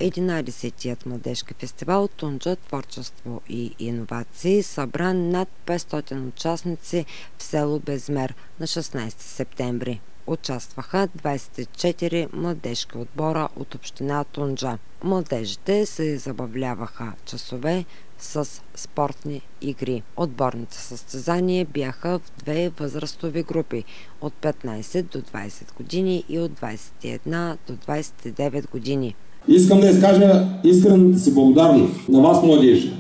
11-тият младежки фестивал Тунджа творчество и иновации събра над 500 участници в село Безмер на 16 септември. Участваха 24 младежки отбора от община Тунджа. Младежите се забавляваха часове с спортни игри. Отборните състезания бяха в две възрастови групи – от 15 до 20 години и от 21 до 29 години. Искам да изкажа искрената си благодарност на вас, младежи,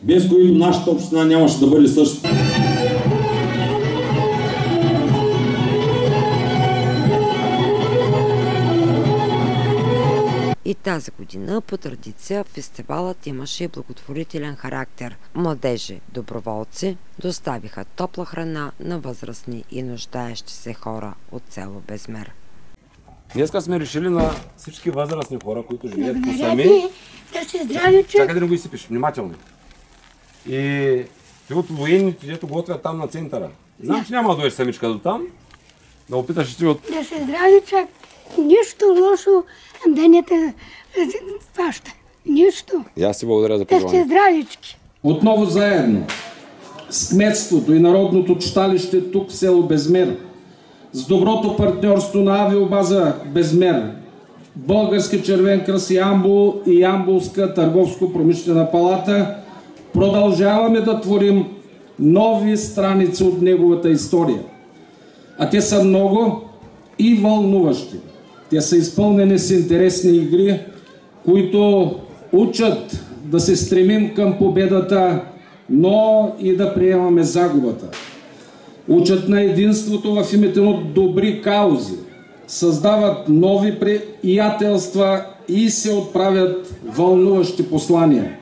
без които нашата община нямаше да бъде същата. И тази година по традиция фестивалът имаше и благотворителен характер. Младежи, доброволци доставиха топла храна на възрастни и нуждаещи се хора от село Безмер. Днеска сме решили на всички възрастни хора, които живеят по сами. Чакай да не го изсипиш, внимателно. И ти от военните, дето готвят там на центъра. Знам, че няма да дойдеш самичка до там. Да опиташ ти от... Да се здрави човек. Нищо лошо да не те фаща. Нищо. И аз ти благодаря за пожелание. Да сте здравички. Отново заедно с кметството и народното читалище тук в село Безмер, с доброто партньорство на авиобаза Безмер, Български червен кръст Ямбол и Ямболска търговско-промишлена палата, продължаваме да творим нови страници от неговата история. А те са много и вълнуващи. Те са изпълнени с интересни игри, които учат да се стремим към победата, но и да приемаме загубата. Учат на единството в името на добри каузи, създават нови приятелства и се отправят вълнуващи послания.